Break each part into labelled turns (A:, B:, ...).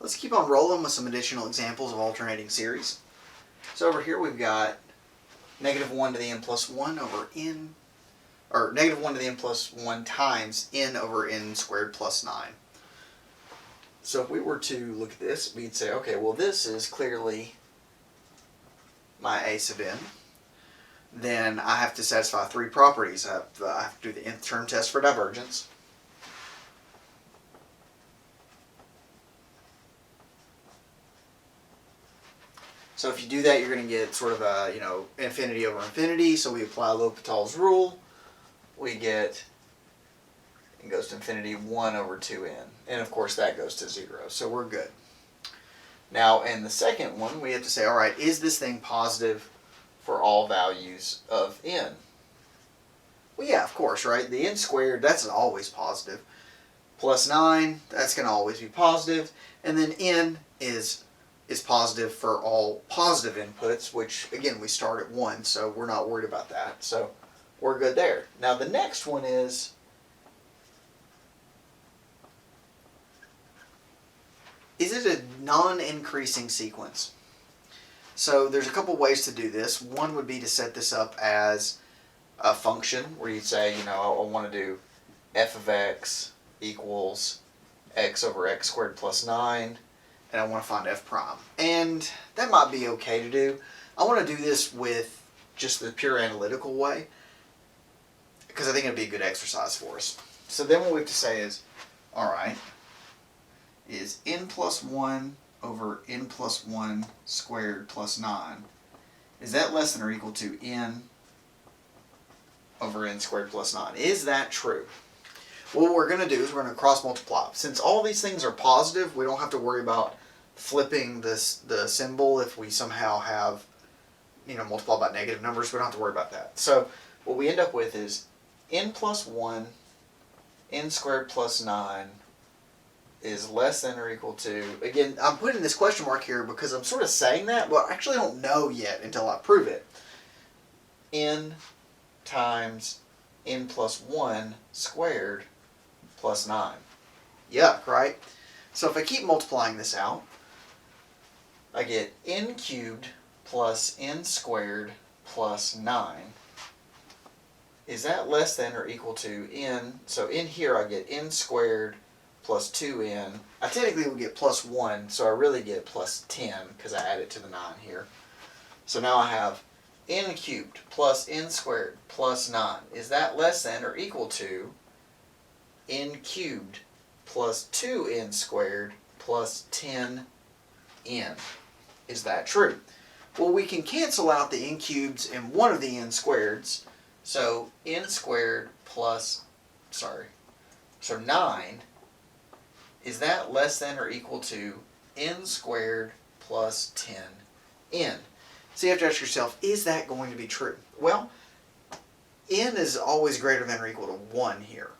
A: Let's keep on rolling with some additional examples of alternating series. So over here we've got negative 1 to the n plus 1 over n, or negative 1 to the n plus 1 times n over n squared plus 9. So if we were to look at this, we'd say, okay, well this is clearly my a sub n. Then I have to satisfy three properties. I have to do the nth term test for divergence. So if you do that, you're going to get sort of a, infinity over infinity. So we apply L'Hopital's rule. We get, it goes to infinity, 1 over 2n. And of course that goes to 0. So we're good. Now in the second one, we have to say, all right, is this thing positive for all values of n? Well, yeah, of course, right? The n squared, that's always positive. Plus 9, that's going to always be positive. And then n is positive for all positive inputs, which, again, we start at 1, so we're not worried about that. So we're good there. Now the next one is it a non-increasing sequence? So there's a couple ways to do this. One would be to set this up as a function where you'd say, I want to do f of x equals x over x squared plus 9, and I want to find f prime. And that might be okay to do. I want to do this with just the pure analytical way, because I think it'd be a good exercise for us. So then what we have to say is, all right, is n plus 1 over n plus 1 squared plus 9, is that less than or equal to n over n squared plus 9? Is that true? Well, what we're going to do is we're going to cross multiply. Since all these things are positive, we don't have to worry about flipping the symbol if we somehow have, multiplied by negative numbers. We don't have to worry about that. So what we end up with is n plus 1, n squared plus 9 is less than or equal to, again, I'm putting this question mark here because I'm sort of saying that, but I actually don't know yet until I prove it. N times n plus 1 squared plus 9. Yuck, right? So if I keep multiplying this out, I get n cubed plus n squared plus 9. Is that less than or equal to n? So in here I get n squared plus 2n. I technically would get plus 1, so I really get plus 10 because I add it to the 9 here. So now I have n cubed plus n squared plus 9. Is that less than or equal to n cubed plus 2n squared plus 10n? Is that true? Well, we can cancel out the n cubes and one of the n squareds. So n squared plus, so 9, is that less than or equal to n squared plus 10n? So you have to ask yourself, is that going to be true? Well, n is always greater than or equal to 1 here.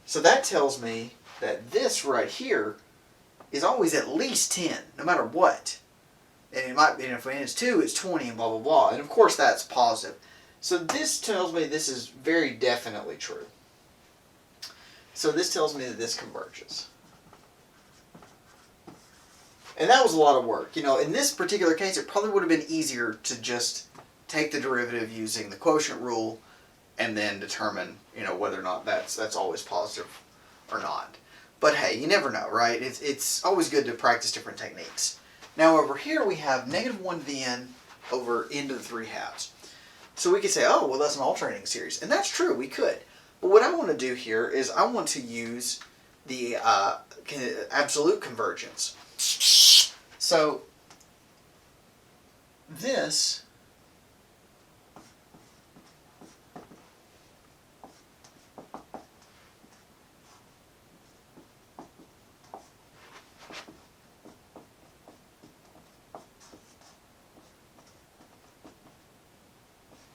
A: So that tells me that this right here is always at least 10, no matter what. And it might be, and if n is 2, it's 20 and blah, blah, blah. And of course that's positive. So this tells me this is very definitely true. So this tells me that this converges. And that was a lot of work. In this particular case, it probably would have been easier to just take the derivative using the quotient rule and then determine, whether or not that's always positive or not. But hey, you never know, right? It's always good to practice different techniques. Now over here we have negative 1 to the n over n to the 3 halves. So we could say, oh, well, that's an alternating series. And that's true, we could. But what I want to do here is I want to use the absolute convergence. So this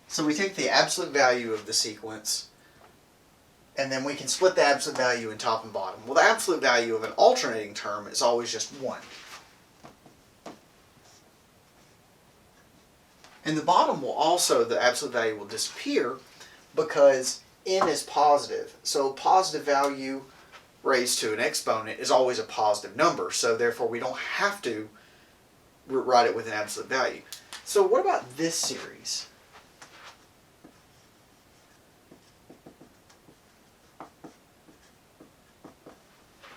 A: so we take the absolute value of the sequence, and then we can split the absolute value in top and bottom. Well, the absolute value of an alternating term is always just 1. And the bottom will also, the absolute value will disappear because n is positive. So positive value raised to an exponent is always a positive number, so therefore we don't have to write it with an absolute value. So what about this series?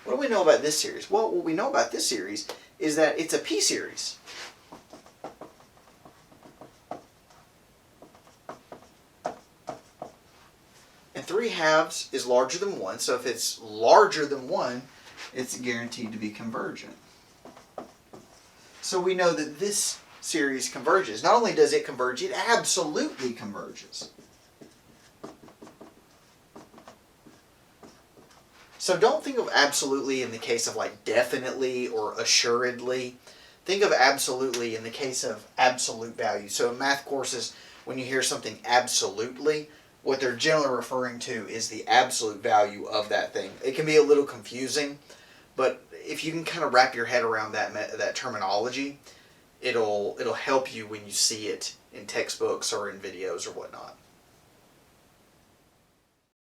A: What do we know about this series? Well, what we know about this series is that it's a p-series. And 3/2 is larger than 1, so if it's larger than 1, it's guaranteed to be convergent. So we know that this series converges. Not only does it converge, it absolutely converges. So don't think of absolutely in the case of like definitely or assuredly. Think of absolutely in the case of absolute value. So in math courses, when you hear something absolutely, what they're generally referring to is the absolute value of that thing. It can be a little confusing, but if you can kind of wrap your head around that terminology, it'll help you when you see it in textbooks or in videos or whatnot.